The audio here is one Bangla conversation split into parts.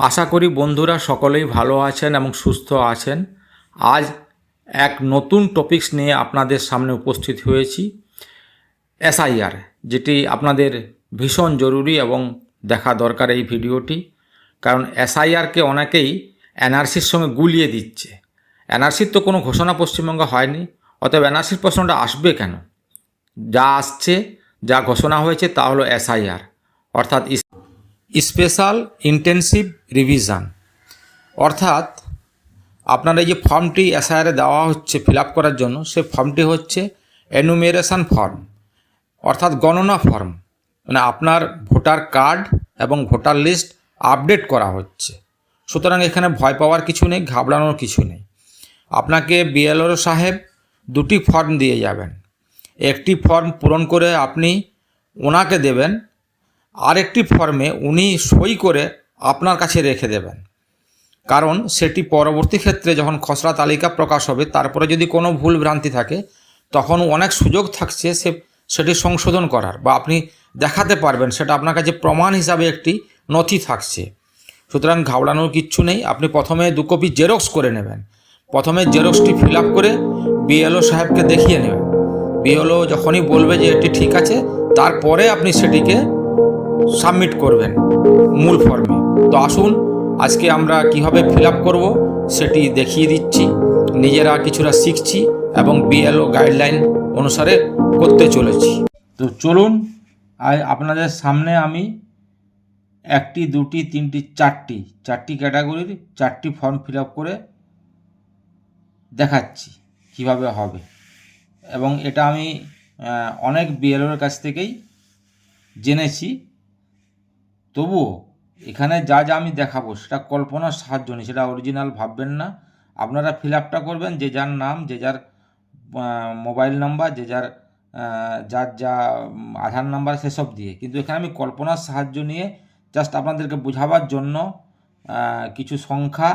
আশা করি বন্ধুরা সকলেই ভালো আছেন এবং সুস্থ আছেন। আজ এক নতুন টপিকস নিয়ে আপনাদের সামনে উপস্থিত হয়েছি। এসআইআর, যেটি আপনাদের ভীষণ জরুরি এবং দেখা দরকার এই ভিডিওটি। কারণ এসআইআরকে অনেকেই এনআরসির সঙ্গে গুলিয়ে দিচ্ছে। এনআরসির তো কোনো ঘোষণা পশ্চিমবঙ্গে হয়নি, অতএব এনআরসির প্রশ্নটা আসবে কেন? যা আসছে, যা ঘোষণা হয়েছে তা হলো এসআইআর, অর্থাৎ স্পেশাল ইন্টেনসিভ রিভিশন। অর্থাৎ আপনার এই যে ফর্মটি এসআইআরে দেওয়া হচ্ছে ফিল আপ করার জন্য, সে ফর্মটি হচ্ছে এনুমেরেশন ফর্ম, অর্থাৎ গণনা ফর্ম। মানে আপনার ভোটার কার্ড এবং ভোটার লিস্ট আপডেট করা হচ্ছে। সুতরাং এখানে ভয় পাওয়ার কিছু নেই, ঘাবড়ানোর কিছু নেই। আপনাকে বিএলওর সাহেব দুটি ফর্ম দিয়ে যাবেন। একটি ফর্ম পূরণ করে আপনি ওনাকে দেবেন, আরেকটি ফর্মে উনি সই করে আপনার কাছে রেখে দেবেন। কারণ সেটি পরবর্তী ক্ষেত্রে যখন খসড়া তালিকা প্রকাশ হবে, তারপরে যদি কোনো ভুল ভ্রান্তি থাকে, তখন অনেক সুযোগ থাকছে সেটি সংশোধন করার, বা আপনি দেখাতে পারবেন, সেটা আপনার কাছে প্রমাণ হিসাবে একটি নথি থাকছে। সুতরাং ঘাবড়ানোর কিচ্ছু নেই। আপনি প্রথমে 2 কপি জেরক্স করে নেবেন। প্রথমে জেরক্সটি ফিল আপ করে বিএলও সাহেবকে দেখিয়ে নেবেন। বিএলও যখনই বলবে যে এটি ঠিক আছে, তারপরে আপনি সেটিকে সাবমিট করবেন মূল ফর্মে। তো আসুন আজকে আমরা কিভাবে ফিল আপ করবো সেটি দেখিয়ে দিচ্ছি। নিজেরা কিছুটা শিখছি এবং বিএলও গাইডলাইন অনুসারে করতে চলেছি। তো চলুন, আপনাদের সামনে আমি 1টি 2টি 3টি 4টি ক্যাটাগরির 4টি ফর্ম ফিল আপ করে দেখাচ্ছি কিভাবে হবে। এবং এটা আমি অনেক বিএলওর কাছ থেকেই জেনেছি। তবুও এখানে যা যা আমি দেখাবো সেটা কল্পনার সাহায্য নেই, সেটা অরিজিনাল ভাববেন না। আপনারা ফিল আপটা করবেন যে যার নাম, যে যার মোবাইল নাম্বার, যে যার যা আধার নাম্বার সেসব দিয়ে। কিন্তু এখানে আমি কল্পনার সাহায্য নিয়ে জাস্ট আপনাদেরকে বোঝাবার জন্য কিছু সংখ্যা,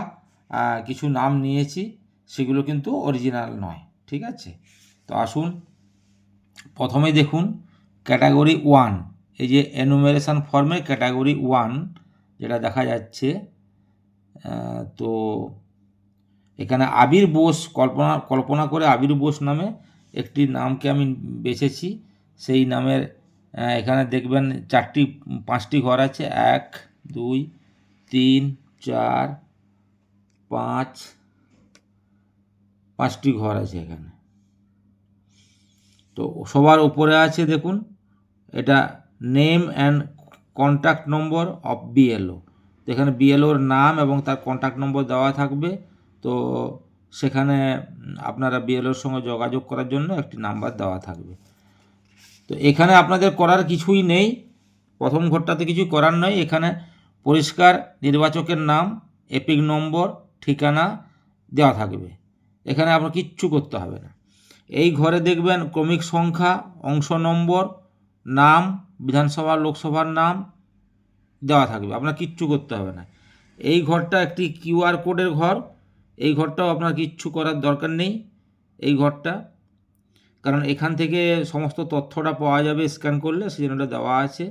কিছু নাম নিয়েছি, সেগুলো কিন্তু অরিজিনাল নয়। ঠিক আছে? তো আসুন, প্রথমে দেখুন ক্যাটাগরি 1, এই যে এনুমেরেশন ফর্মের ক্যাটাগরি 1 যেটা দেখা যাচ্ছে। তো এখানে আবির বোস, কল্পনা করে আবির বোস নামে একটি নামকে আমি বেছেছি। সেই নামের এখানে দেখবেন 5টি ঘর আছে, 1 2 3 4 5, 5টি ঘর আছে এখানে। তো সবার উপরে আছে দেখুন, এটা name and contact number of BLO. তো এখানে বিএলওর নাম এবং তার কন্ট্যাক্ট নম্বর দেওয়া থাকবে। তো সেখানে আপনারা বিএলওর সঙ্গে যোগাযোগ করার জন্য একটি নাম্বার দেওয়া থাকবে। তো এখানে আপনাদের করার কিছুই নেই, প্রথম ঘরটাতে কিছু করার নয়। এখানে পরিষ্কার নির্বাচকের নাম, এপিক নম্বর, ঠিকানা দেওয়া থাকবে। এখানে আপনার কিচ্ছু করতে হবে না। এই ঘরে দেখবেন ক্রমিক সংখ্যা, অংশ নম্বর, নাম, বিধানসভা লোকসভার নাম দেওয়া থাকবে। আপনার কিচ্ছু করতে হবে না। এই ঘরটা একটি কিউআর কোডের ঘর। এই ঘরটাও আপনার কিচ্ছু করার দরকার নেই। এই ঘরটা, কারণ এখান থেকে সমস্ত তথ্যটা পাওয়া যাবে স্ক্যান করলে, সেই জন্য দেওয়া আছে।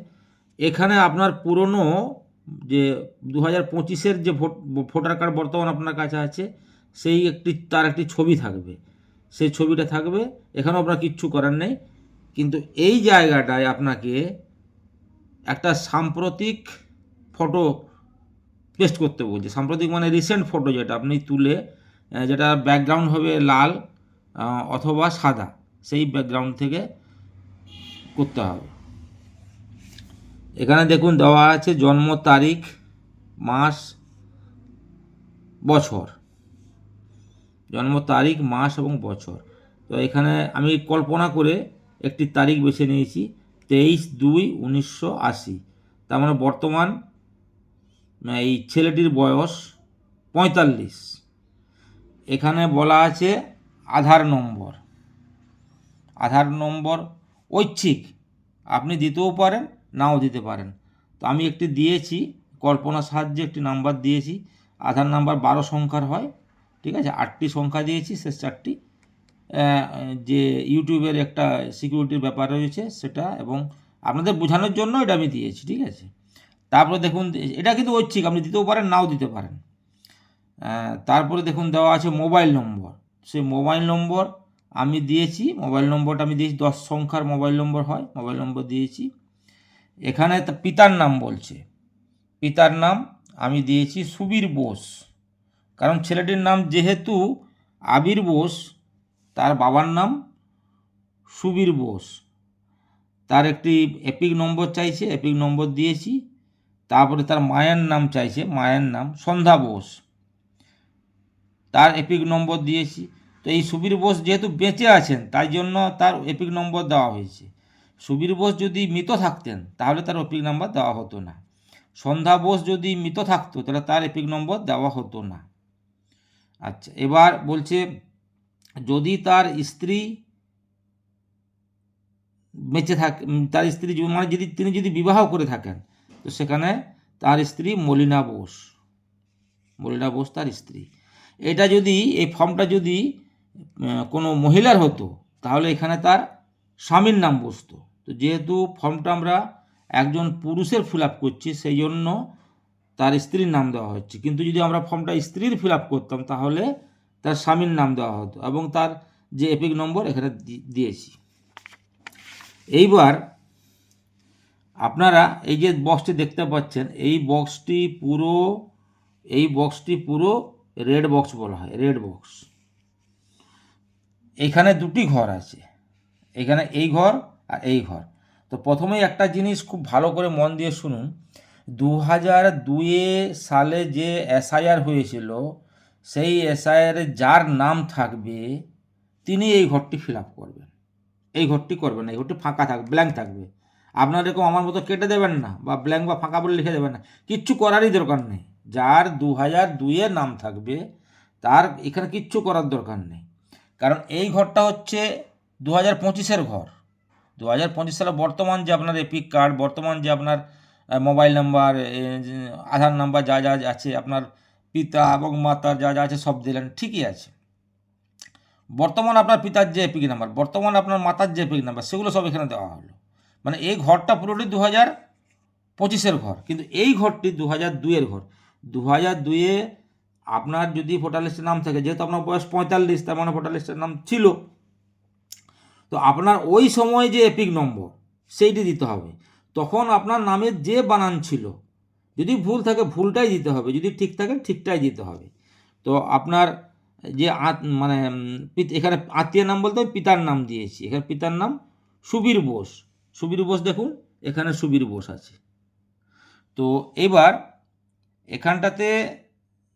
এখানে আপনার পুরনো যে 2025-এর যে ভোটার কার্ড বর্তমান আপনার কাছে আছে, তার একটি ছবি থাকবে। সেই ছবিটা থাকবে। এখানেও আপনার কিচ্ছু করার নেই। কিন্তু এই জায়গাটায় আপনাকে একটা সাম্প্রতিক ফটো পেস্ট করতে বলছে। সাম্প্রতিক মানে রিসেন্ট ফটো, যেটা আপনি তুলে, যেটা ব্যাকগ্রাউন্ড হবে লাল অথবা সাদা, সেই ব্যাকগ্রাউন্ড থেকে করতে হবে। এখানে দেখুন দেওয়া আছে জন্ম তারিখ, মাস, বছর, জন্ম তারিখ, মাস এবং বছর। তো এখানে আমি কল্পনা করে একটি তারিখ বেছে নিয়েছি, 23/2/1980। তার মানে বর্তমান এই ছেলেটির বয়স 45। এখানে বলা আছে আধার নম্বর। আধার নম্বর ঐচ্ছিক, আপনি দিতেও পারেন, নাও দিতে পারেন। তো আমি একটি দিয়েছি, কল্পনার সাহায্যে একটি নাম্বার দিয়েছি। আধার নাম্বার 12 সংখ্যার হয়। ঠিক আছে? 8টি সংখ্যা দিয়েছি, শেষ 4টি যে ইউটিউবের একটা সিকিউরিটির ব্যাপার রয়েছে সেটা, এবং আপনাদের বোঝানোর জন্য এটা আমি দিয়েছি। ঠিক আছে? তারপরে দেখুন এটা কিন্তু ঐচ্ছিক, আপনি দিতেও পারেন নাও দিতে পারেন। তারপরে দেখুন দেওয়া আছে মোবাইল নম্বর, সেই মোবাইল নম্বর আমি দিয়েছি, মোবাইল নম্বরটা আমি দিয়েছি 10 সংখ্যার মোবাইল নম্বর হয়, মোবাইল নম্বর দিয়েছি। এখানে পিতার নাম বলছে, পিতার নাম আমি দিয়েছি সুবীর বোস, কারণ ছেলেটির নাম যেহেতু আবির বোস, তার বাবার নাম সুবীর বোস। তার একটি এপিক নম্বর চাইছে, এপিক নম্বর দিয়েছি। তারপরে তার মায়ের নাম চাইছে, মায়ের নাম সন্ধ্যা বোস, তার এপিক নম্বর দিয়েছি। তো এই সুবীর বোস যেহেতু বেঁচে আছেন তাই জন্য তার এপিক নম্বর দেওয়া হয়েছে। সুবীর বোস যদি মৃত থাকতেন তাহলে তার এপিক নম্বর দেওয়া হতো না। সন্ধ্যা বোস যদি মৃত থাকতো তাহলে তার এপিক নম্বর দেওয়া হতো না। আচ্ছা, এবার বলছে যদি তার স্ত্রী বেঁচে থাকে, তার স্ত্রী মানে যদি তিনি যদি বিবাহ করে থাকেন, তো সেখানে তার স্ত্রী মলিনা বোস, মলিনা বোস তার স্ত্রী। এটা যদি এই ফর্মটা যদি কোনো মহিলার হতো তাহলে এখানে তার স্বামীর নাম বসতো। তো যেহেতু ফর্মটা আমরা একজন পুরুষের ফিল আপ করছি সেই জন্য তার স্ত্রীর নাম দেওয়া হচ্ছে, কিন্তু যদি আমরা ফর্মটা স্ত্রীর ফিল আপ করতাম তাহলে তার স্বামীর নাম দেওয়া হতো এবং তার যে এপিক নম্বর এখানে দিয়েছি। এইবার আপনারা এই যে বক্সটি দেখতে পাচ্ছেন, এই বক্সটি পুরো রেড বক্স বলা হয়, রেড বক্স। এখানে দুটি ঘর আছে, এখানে এই ঘর আর এই ঘর। তো প্রথমেই একটা জিনিস খুব ভালো করে মন দিয়ে শুনুন, 2002 সালে যে এসআইআর হয়েছিল সেই এসআইআরে যার নাম থাকবে তিনি এই ঘরটি ফিল আপ করবেন, এই ঘরটি করবেন না, এই ঘরটি ফাঁকা থাকবে, ব্ল্যাঙ্ক থাকবে। আপনার এরকম আমার মতো কেটে দেবেন না বা ব্ল্যাঙ্ক বা ফাঁকা বলে লিখে দেবেন না, কিচ্ছু করারই দরকার নেই। যার 2002 নাম থাকবে তার এখানে কিচ্ছু করার দরকার নেই, কারণ এই ঘরটা হচ্ছে 2025 ঘর। 2025 সালে বর্তমান যে আপনার এপিক কার্ড, বর্তমান যে আপনার মোবাইল নাম্বার, আধার নাম্বার যা যা আছে, আপনার পিতা এবং মাতার যা যা আছে সব দিলেন, ঠিকই আছে। বর্তমান আপনার পিতার যে এপিক নাম্বার, বর্তমান আপনার মাতার যে এপিক নাম্বার, সেগুলো সব এখানে দেওয়া হলো। মানে এই ঘরটা পুরোটি 2025 ঘর, কিন্তু এই ঘরটি 2002 ঘর। 2002 আপনার যদি ভোটার লিস্টে নাম থাকে, যেহেতু আপনার বয়স 45 তার মানে ভোটার লিস্টের নাম ছিল, তো আপনার ওই সময় যে এপিক নম্বর সেইটি দিতে হবে। তখন আপনার নামের যে বানান ছিল, যদি ভুল থাকে ভুলটাই দিতে হবে, যদি ঠিক থাকে ঠিকটাই দিতে হবে। তো আপনার যে মানে এখানে আত্মীয় নাম বলতে পিতার নাম দিয়েছি, এখানে পিতার নাম সুবীর বোস, সুবীর বোস দেখুন এখানে সুবীর বোস আছে। তো এবার এখানটাতে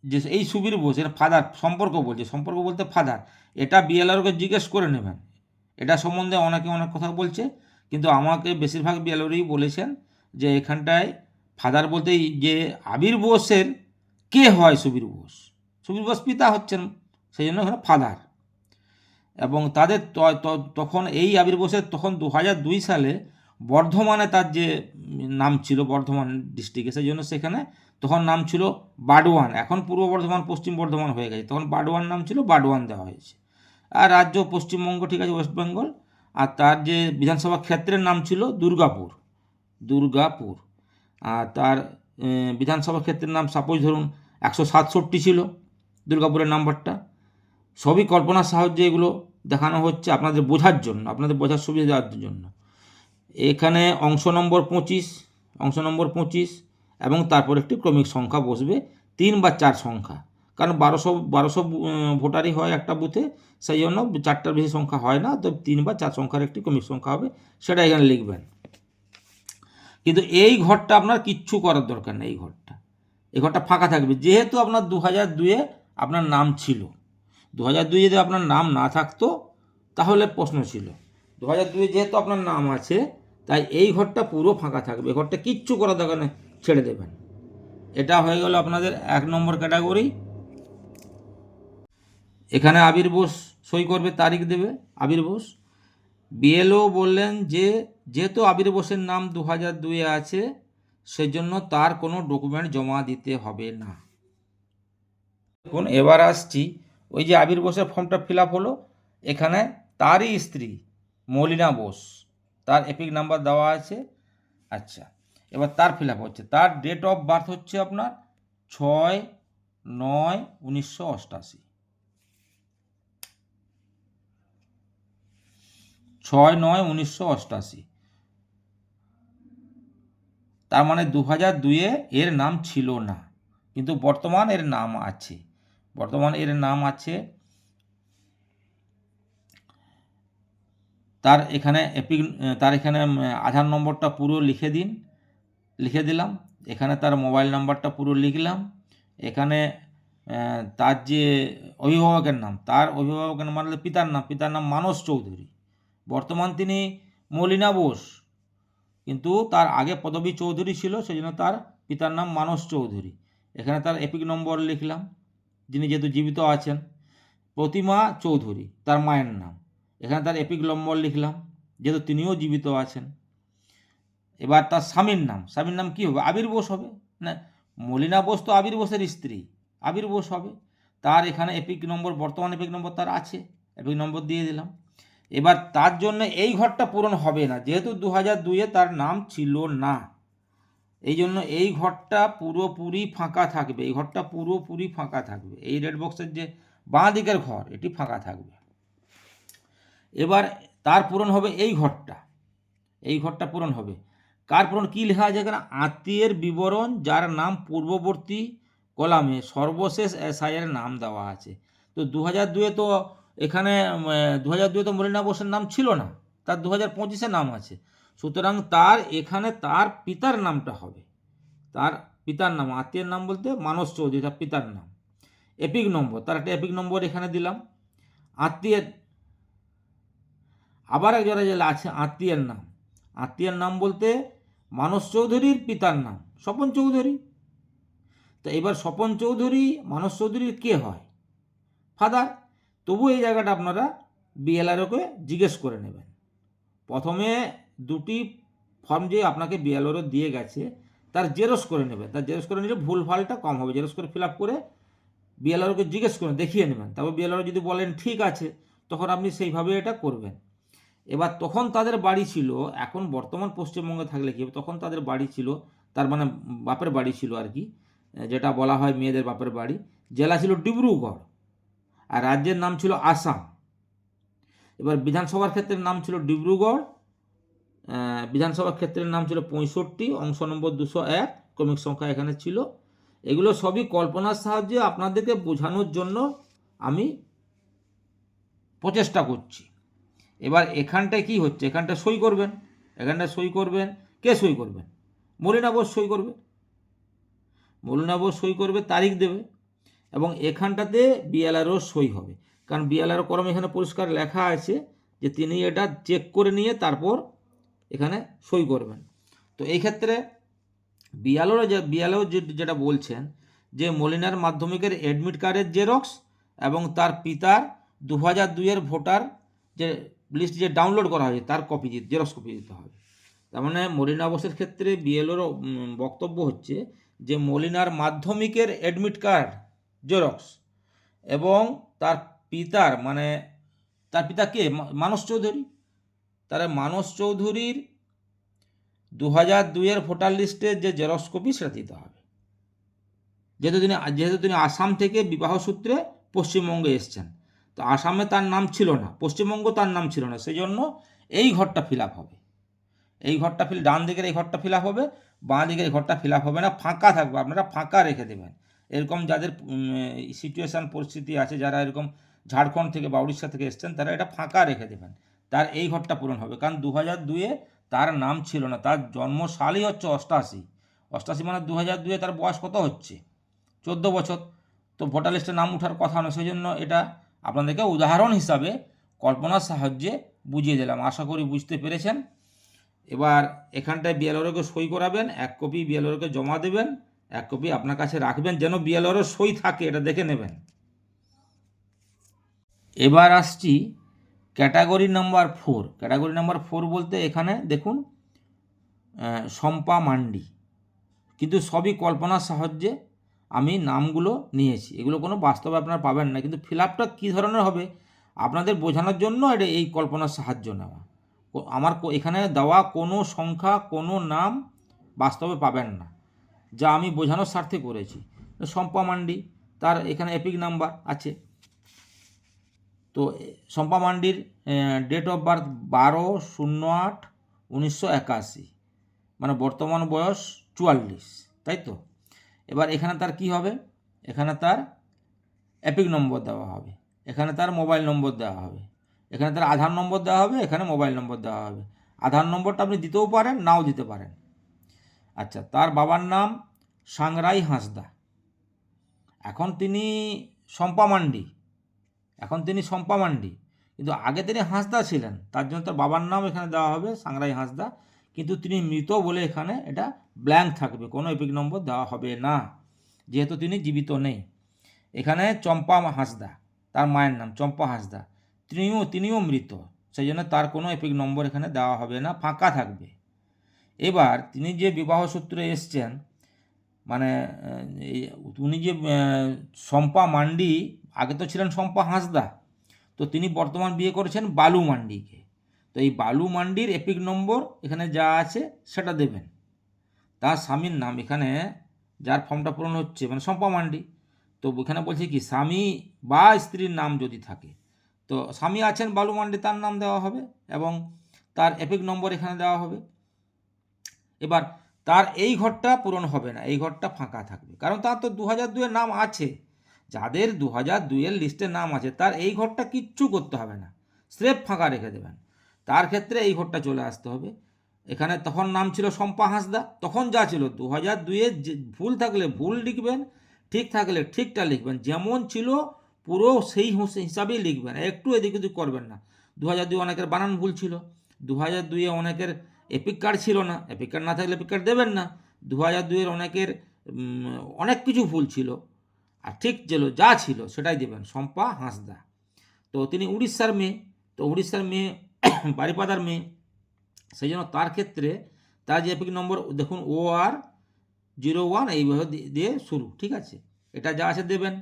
যে এই সুবীর বোস, এটা ফাদার সম্পর্ক বলছে, সম্পর্ক বলতে ফাদার, এটা বিএলআরওকে জিজ্ঞেস করে নেবেন। এটা সম্বন্ধে অনেকে অনেক কথা বলছে, কিন্তু আমাকে বেশিরভাগ বিএলআরই বলেছেন যে এখানটায় ফাদার বলতে যে আবির বোসের কে হয় সুবীর বোস, সুবীর বোস পিতা হচ্ছেন, সেই জন্য এখানে ফাদার। এবং তাদের তখন এই আবির বোসের তখন 2002 সালে বর্ধমানে তার যে নাম ছিল, বর্ধমান ডিস্ট্রিক্টে, সেই জন্য সেখানে তখন নাম ছিল বাডওয়ান, এখন পূর্ব বর্ধমান পশ্চিম বর্ধমান হয়ে গেছে, তখন বাডওয়ান নাম ছিল, বাডওয়ান দেওয়া হয়েছে। আর রাজ্য পশ্চিমবঙ্গ, ঠিক আছে, ওয়েস্ট বেঙ্গল। আর তার যে বিধানসভা ক্ষেত্রের নাম ছিল দুর্গাপুর, দুর্গাপুর। আর তার বিধানসভা ক্ষেত্রের নাম সাপোজ ধরুন 167 ছিল দুর্গাপুরের নাম্বারটা। সবই কল্পনার সাহায্যে এগুলো দেখানো হচ্ছে আপনাদের বোঝার জন্য, আপনাদের বোঝার সুবিধা দেওয়ার জন্য। এখানে অংশ নম্বর 25 এবং তারপর একটি ক্রমিক সংখ্যা বসবে, 3 বা 4 সংখ্যা, কারণ 1200 ভোটারই হয় একটা বুথে, সেই জন্য 4টার বেশি সংখ্যা হয় না, তো 3 বা 4 সংখ্যার একটি ক্রমিক সংখ্যা হবে, সেটা এখানে লিখবেন। কিন্তু এই ঘরটা আপনার কিচ্ছু করার দরকার নেই, এই ঘরটা ফাঁকা থাকবে, যেহেতু আপনার 2002 আপনার নাম ছিল। 2002 যদি আপনার নাম না থাকতো তাহলে প্রশ্ন ছিল, 2002 যেহেতু আপনার নাম আছে তাই এই ঘরটা পুরো ফাঁকা থাকবে, এই ঘরটা কিচ্ছু করার দরকার নেই, ছেড়ে দেবেন। এটা হয়ে গেল আপনাদের 1 নম্বর ক্যাটাগরি। এখানে আবির বোস সই করবে, তারিখ দেবে আবির বোস। বিএলও বললেন যে যেহেতু আবির বোসের নাম 2002 আছে সেজন্য তার কোনো ডকুমেন্ট জমা দিতে হবে না। দেখুন এবার আসছি, ওই যে আবির বোসের ফর্মটা ফিল আপ হলো, এখানে তারই স্ত্রী মলিনা বোস, তার এপিক নাম্বার দেওয়া আছে। আচ্ছা, এবার তার ফিল আপ হচ্ছে, তার ডেট অফ বার্থ হচ্ছে আপনার 6/9/1988, 6/9/1988। তার মানে 2002-এ এর নাম ছিল না, কিন্তু বর্তমান এর নাম আছে, বর্তমান এর নাম আছে। তার এখানে তার এখানে আধার নম্বরটা পুরো লিখে দিন, লিখে দিলাম। এখানে তার মোবাইল নাম্বারটা পুরো লিখলাম। এখানে তার যে অভিভাবকের নাম, তার অভিভাবকের নাম মানে পিতার নাম মানস চৌধুরী। বর্তমান তিনি মলিনা বোস, কিন্তু তার আগে পদবী চৌধুরী ছিল, সেই জন্য তার পিতার নাম মানস চৌধুরী। এখানে তার এপিক নম্বর লিখলাম, যিনি যেহেতু জীবিত আছেন। প্রতিমা চৌধুরী তার মায়ের নাম, এখানে তার এপিক নম্বর লিখলাম, যেহেতু তিনিও জীবিত আছেন। এবার তার স্বামীর নাম কী হবে? আবির বোস হবে না? মলিনা বোস তো আবির বোসের স্ত্রী, আবির বোস হবে। তার এখানে এপিক নম্বর, বর্তমান এপিক নম্বর তার আছে, এপিক নম্বর দিয়ে দিলাম। এবার তার জন্য এই ঘরটা পূরণ হবে না, যেহেতু 2002-এ তার নাম ছিল না, এই জন্য এই ঘরটা পুরোপুরি ফাঁকা থাকবে, এই ঘরটা পুরোপুরি ফাঁকা থাকবে। এই রেড বক্সের যে বাঁ দিকের ঘর, এটি ফাঁকা থাকবে। এবার তার পূরণ হবে এই ঘরটা, এই ঘরটা পূরণ হবে। কার পূরণ? কী লেখা আছে এখানে? আত্মীয়ের বিবরণ যার নাম পূর্ববর্তী কলামে সর্বশেষ এসআইয়ের নাম দেওয়া আছে। তো 2002-এ তো এখানে 2002-এ তো মলিনা বোসের নাম ছিল না, তার 2025-এ নাম আছে। সুতরাং তার এখানে তার পিতার নামটা হবে, তার পিতার নাম। আত্মীয়ের নাম বলতে মানস চৌধুরী, তার পিতার নাম। এপিক নম্বর, তার একটা এপিক নম্বর এখানে দিলাম। আত্মীয়ের আবার এক জায়গায় যেটা আছে আত্মীয়ের নাম, আত্মীয়ের নাম বলতে মানস চৌধুরীর পিতার নাম স্বপন চৌধুরী। তো এবার স্বপন চৌধুরী মানস চৌধুরীর কে হয়? ফাদার। তবু এই জায়গাটা আপনারা বিএলআরওকে জিজ্ঞেস করে নেবেন। প্রথমে দুটি ফর্ম যে আপনাকে বিএলআরও দিয়ে গেছে, তার জেরক্স করে নেবেন, তার জেরক্স করে নিলে ভুলভালটা কম হবে। জেরক্স করে ফিল আপ করে বিএলআরওকে জিজ্ঞেস করে দেখিয়ে নেবেন, তারপর বিএলআরও যদি বলেন ঠিক আছে, তখন আপনি সেইভাবে এটা করবেন। এবার তখন তাদের বাড়ি ছিল, এখন বর্তমান পশ্চিমবঙ্গে থাকলে কি হবে, তখন তাদের বাড়ি ছিল, তার মানে বাপের বাড়ি ছিল আর কি, যেটা বলা হয় মেয়েদের বাপের বাড়ি। জেলা ছিল ডিব্রুগড়, আর রাজ্যের নাম ছিল আসাম। এবার বিধানসভার ক্ষেত্রের নাম ছিল ডিব্রুগড়, বিধানসভার ক্ষেত্রের নাম ছিল 65, অংশ নম্বর 201, ক্রমিক সংখ্যা এখানে ছিল। এগুলো সবই কল্পনার সাহায্যে আপনাদেরকে বোঝানোর জন্য আমি প্রচেষ্টা করছি। এবার এখানটায় কি হচ্ছে, এখানটায় সই করবেন, এখানটায় সই করবেন। কে সই করবেন? মলিনা বোস সই করবে, মলিনা বোস সই করবে, তারিখ দেবে, এবং এখানটাতে বিএলআরও সই হবে। কারণ বিএলআরও কলম এখানে পরিষ্কার লেখা আছে যে তিনি এটা চেক করে নিয়ে তারপর এখানে সই করবেন। তো এই ক্ষেত্রে বিএলআরও যেটা বলছেন যে মলিনার মাধ্যমিকের অ্যাডমিট কার্ডের জেরক্স এবং তার পিতার 2002-এর ভোটার যে লিস্ট যে ডাউনলোড করা হয়েছে তার কপি, জেরক্স কপি দিতে হবে। তার মানে মলিনা বোসের ক্ষেত্রে বিএলওর বক্তব্য হচ্ছে যে মলিনার মাধ্যমিকের অ্যাডমিট কার্ড জেরক্স এবং তার পিতার, মানে তার পিতা কে? মানস চৌধুরী। তার মানস চৌধুরীর 2002-এর ভোটার লিস্টের যে জেরক্স কপি সেটা দিতে হবে, যেহেতু তিনি আসাম থেকে বিবাহ সূত্রে পশ্চিমবঙ্গে এসছেন। তো আসামে তার নাম ছিল না, পশ্চিমবঙ্গ তার নাম ছিল না, সেই জন্য এই ঘরটা ফিল আপ হবে। এই ঘরটা ডান দিকের এই ঘরটা ফিল আপ হবে, বাঁ দিকের এই ঘরটা ফিল আপ হবে না, ফাঁকা থাকবে। আপনারা ফাঁকা রেখে দেবেন। এরকম যাদের সিচুয়েশান পরিস্থিতি আছে, যারা এরকম ঝাড়খণ্ড থেকে বা উড়িষ্যা থেকে এসছেন, তারা এটা ফাঁকা রেখে দেবেন। তার এই ঘরটা পূরণ হবে, কারণ 2002-এ তার নাম ছিল না, তার জন্ম সালই হচ্ছে 88। 88 মানে 2002-এ তার বয়স কত হচ্ছে? 14 বছর। তো ভোটার লিস্টে নাম ওঠার কথা নয়, সেই জন্য এটা আপনাদেরকে উদাহরণ হিসাবে কল্পনার সাহায্যে বুঝিয়ে দিলাম। আশা করি বুঝতে পেরেছেন। এবার এখানটায় বিএলআরওকে সই করাবেন, এক কপি বিএলআরওকে জমা দেবেন, এক কপি আপনার কাছে রাখবেন, যেন বিএলআরও সই থাকে, এটা দেখে নেবেন। এবার আসছি ক্যাটাগরি নাম্বার 4। ক্যাটাগরি নাম্বার 4 বলতে এখানে দেখুন শম্পা মান্ডি, কিন্তু সবই কল্পনার সাহায্যে আমি নামগুলো নিয়েছি, এগুলো কোনো বাস্তবে আপনারা পাবেন না, কিন্তু ফিল আপটা কী ধরনের হবে আপনাদের বোঝানোর জন্য এটা এই কল্পনার সাহায্য নেওয়া। আমার এখানে দেওয়া কোনো সংখ্যা, কোনো নাম বাস্তবে পাবেন না, যা আমি বোঝানোর স্বার্থে করেছি। শম্পা মান্ডি, তার এখানে এপিক নাম্বার আছে। তো শম্পা মান্ডির ডেট অফ বার্থ 12/08/1981, মানে বর্তমান বয়স 44, তাই তো। এবার এখানে তার কি হবে, এখানে তার এপিক নম্বর দেওয়া হবে, এখানে তার মোবাইল নম্বর দেওয়া হবে, এখানে তার আধার নম্বর দেওয়া হবে, এখানে মোবাইল নম্বর দেওয়া হবে। আধার নম্বরটা আপনি দিতেও পারেন, নাও দিতে পারেন। আচ্ছা, তার বাবার নাম সাংরাই হাঁসদা। এখন তিনি শম্পা মান্ডি, কিন্তু আগে তিনি হাঁসদা ছিলেন, তার জন্য তার বাবার নাম এখানে দেওয়া হবে সাংরাই হাঁসদা। কিন্তু তিনি মৃত বলে এখানে এটা ব্ল্যাঙ্ক থাকবে, কোনো এপিক নম্বর দেওয়া হবে না, যেহেতু তিনি জীবিত নেই। এখানে চম্পা হাঁসদা, তার মায়ের নাম চম্পা হাঁসদা, তিনিও মৃত, সেই জন্য তার কোনো এপিক নম্বর এখানে দেওয়া হবে না, ফাঁকা থাকবে। এবার তিনি যে বিবাহ সূত্রে এসছেন, মানে উনি যে শম্পা মান্ডি, আগে তো ছিলেন শম্পা হাঁসদা, তো তিনি বর্তমান বিয়ে করেছেন বালু মান্ডিকে। তো এই বালু মান্ডির এপিক নম্বর এখানে যা আছে সেটা দেবেন। তার স্বামীর নাম এখানে, যার ফর্মটা পূরণ হচ্ছে, মানে শম্পা মান্ডি, তো এখানে বলছে কি স্বামী বা স্ত্রীর নাম যদি থাকে, তো স্বামী আছেন বালু মান্ডি, তার নাম দেওয়া হবে এবং তার এপিক নম্বর এখানে দেওয়া হবে। এবার তার এই ঘরটা পূরণ হবে না, এই ঘরটা ফাঁকা থাকবে, কারণ তার তো 2002-এর নাম আছে। যাদের 2002-এর লিস্টে নাম আছে তার এই ঘরটা কিচ্ছু করতে হবে না, স্রেফ ফাঁকা রেখে দেবেন। তার ক্ষেত্রে এই ঘরটা চলে আসতে হবে। এখানে তখন নাম ছিল শম্পা হাঁসদা, তখন যা ছিল 2002-এর ভুল থাকলে ভুল লিখবেন, ঠিক থাকলে ঠিকটা লিখবেন, যেমন ছিল পুরো সেই হিসাবেই লিখবেন, একটু এদিক ওদিক করবেন না। 2002 অনেকের বানান ভুল ছিল, 2002-এ অনেকের এপিক কার্ড ছিল না, এপিক কার্ড না থাকলে এপিক কার্ড দেবেন না। 2002-এর অনেকের অনেক কিছু ভুল ছিল, আর ঠিক যা ছিল সেটাই দেবেন, শম্পা হাঁসদা। তো তিনি উড়িষ্যার মেয়ে, তো উড়িষ্যার মেয়ে বারিপাদার মেয়ে, সেই জন্য তার ক্ষেত্রে তার যে এপিক নম্বর দেখুন OR01 এইভাবে দিয়ে শুরু, ঠিক আছে, এটা যা আছে দেবেন।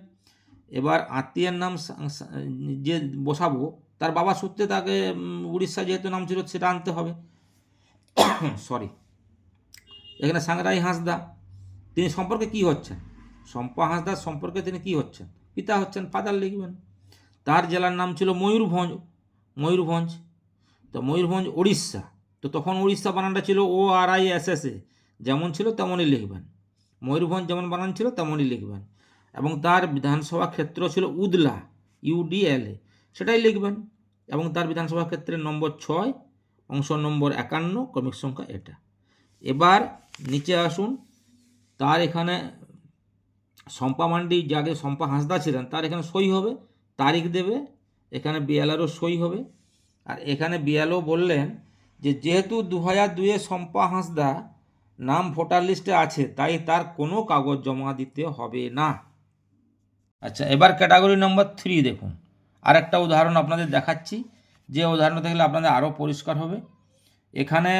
এবার আত্মীয়ের নাম যে বসাবো, তার বাবা সূত্রে তাকে উড়িষ্যা যেহেতু নাম ছিল সেটা আনতে হবে। সরি, এখানে সাংরাই হাঁসদা, তিনি সম্পর্কে কি হচ্ছেন, শম্পা হাঁসদার সম্পর্কে তিনি কি হচ্ছেন, পিতা হচ্ছেন, ফাদার লিখবেন। তার জেলার নাম ছিল ময়ূরভঞ্জ, তো ময়ূরভঞ্জ উড়িষ্যা, তো তখন উড়িষ্যা বানানটা ছিল ORISSA, যেমন ছিল তেমনই লিখবেন, ময়ূরভঞ্জ যেমন বানান ছিল তেমনই লিখবেন। এবং তার বিধানসভা ক্ষেত্র ছিল উদলা, UDLA, সেটাই লিখবেন। এবং তার বিধানসভা ক্ষেত্রের নম্বর 6, অংশ নম্বর 51, ক্রমিক সংখ্যা এটা। এবার নিচে আসুন, তার এখানে শম্পা মান্ডি, যাকে শম্পা হাঁসদা ছিলেন, তার এখানে সই হবে, তারিখ দেবে, এখানে বিএলআরও সই হবে। আর এখানে বিএলও বললেন যে যেহেতু 2002-এ শম্পা হাঁসদা নাম ভোটার লিস্টে আছে, তাই তার কোনো কাগজ জমা দিতে হবে না। আচ্ছা, এবার ক্যাটাগরি নম্বর 3 দেখুন, আর একটা উদাহরণ আপনাদের দেখাচ্ছি, যে উদাহরণ দেখলে আপনাদের আরও পরিষ্কার হবে। এখানে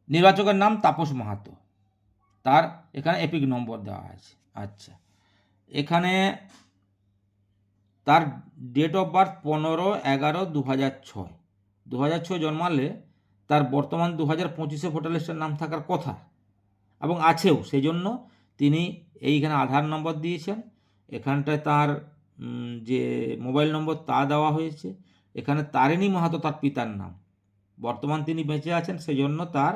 নির্বাচকের নাম তাপস মাহাতো, তার এখানে এপিক নম্বর দেওয়া আছে। আচ্ছা, এখানে তার ডেট অফ বার্থ 15/11/2006, 2006 জন্মালে তার বর্তমান 2025-এ ভোটার লিস্টের নাম থাকার কথা এবং আছেও, সেই জন্য তিনি এইখানে আধার নম্বর দিয়েছেন, এখানটায় তার যে মোবাইল নম্বর তা দেওয়া হয়েছে। এখানে তারিণী মাহাতো তার পিতার নাম, বর্তমান তিনি বেঁচে আছেন, সেই জন্য তার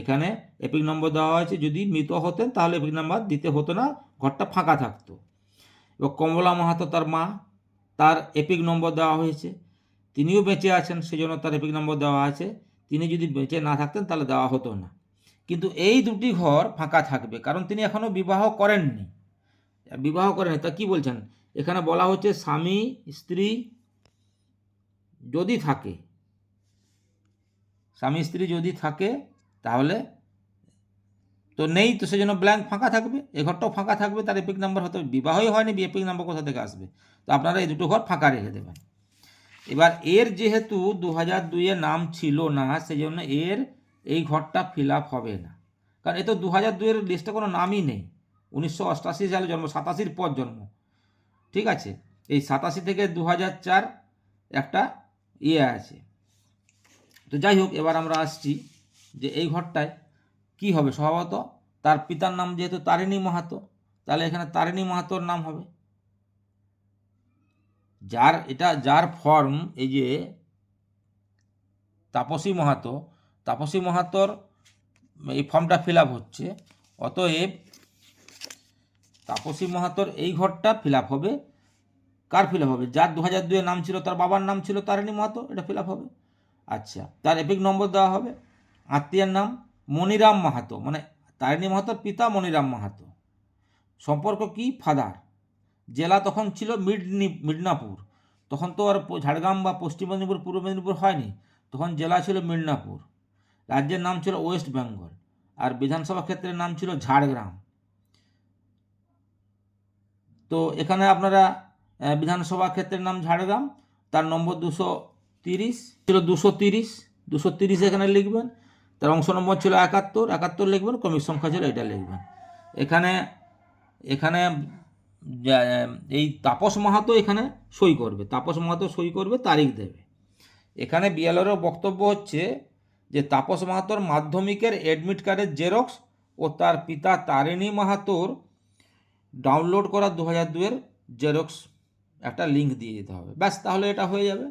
এখানে এপিক নম্বর দেওয়া হয়েছে। যদি মৃত হতেন তাহলে এপিক নম্বর দিতে হতো না, ঘরটা ফাঁকা থাকতো। এবার কমলা মাহাতো তার মা, তার এপিক নম্বর দেওয়া হয়েছে, তিনিও বেঁচে আছেন, সেই জন্য তার এপিক নম্বর দেওয়া আছে। তিনি যদি বেঁচে না থাকতেন তাহলে দেওয়া হতো না। কিন্তু এই দুটি ঘর ফাঁকা থাকবে, কারণ তিনি এখনও বিবাহ করেননি। তা কি বলছেন, এখানে বলা হচ্ছে স্বামী স্ত্রী যদি থাকে, তাহলে তো নেই, তো সেই জন্য ব্ল্যাঙ্ক ফাঁকা থাকবে, এ ঘরটাও ফাঁকা থাকবে, তার এপিক নাম্বার হয়তো বিবাহই হয়নি, এপিক নাম্বার কোথা থেকে আসবে, তো আপনারা এই দুটো ঘর ফাঁকা রেখে দেবেন। এবার এর যেহেতু 2002-এ নাম ছিল না, সেই জন্য এর এই ঘরটা ফিল আপ হবে না, কারণ এ তো 2002-এর লিস্টে কোনো নামই নেই। 1988 সালে জন্ম, 87-র পর জন্ম, ঠিক আছে, এই 87 থেকে 2004 একটা আছে। তো যাই হোক, এবার আমরা আসছি যে এই ঘরটায় কি হবে স্বভাবত? তার পিতার নাম যেহেতু তারিণী মাহাতো, তাহলে এখানে তারিণী মাহাতোর নাম হবে। যার ফর্ম এই যে তাপসী মাহাতো, তাপসী মাহাতোর এই ফর্মটা ফিল আপ হচ্ছে, অতএব তাপসী মাহাতোর এই ঘরটা ফিল আপ হবে। কার ফিল আপ হবে? যার 2002-এ নাম ছিল, তার বাবার নাম ছিল তারিণী মাহাতো, এটা ফিল আপ হবে। আচ্ছা, তার এপিক নম্বর দেওয়া হবে। আত্মীয়ের নাম মনিরাম মাহাতো, মানে তারিণী মাহাতোর পিতা মনিরাম মাহাতো। সম্পর্ক কি? ফাদার। জেলা তখন ছিল মিদনাপুর, তখন তো আর ঝাড়গ্রাম বা পশ্চিম মেদিনীপুর পূর্ব মেদিনীপুর হয়নি, তখন জেলা ছিল মিদনাপুর। রাজ্যের নাম ছিল ওয়েস্ট বেঙ্গল, আর বিধানসভা ক্ষেত্রের নাম ছিল ঝাড়গ্রাম। তো এখানে আপনারা বিধানসভা ক্ষেত্রের নাম ঝাড়গ্রাম, তার নম্বর 230 ছিল, 230 এখানে লিখবেন। তার অংশ নম্বর ছিল 71 লিখবেন, ক্রমিক সংখ্যা ছিল এটা লিখবেন। এখানে এখানে এই তাপস মাহাতো এখানে সই করবে, তাপস মাহাতো সই করবে, তারিখ দেবে। এখানে বিএলওর বক্তব্য হচ্ছে যে তাপস মাহাতোর মাধ্যমিকের অ্যাডমিট কার্ডের জেরক্স ও তার পিতা তারিণী মাহাতোর ডাউনলোড করা 2002-এর জেরক্স একটা লিঙ্ক দিয়ে দিতে হবে, ব্যাস, তাহলে এটা হয়ে যাবে।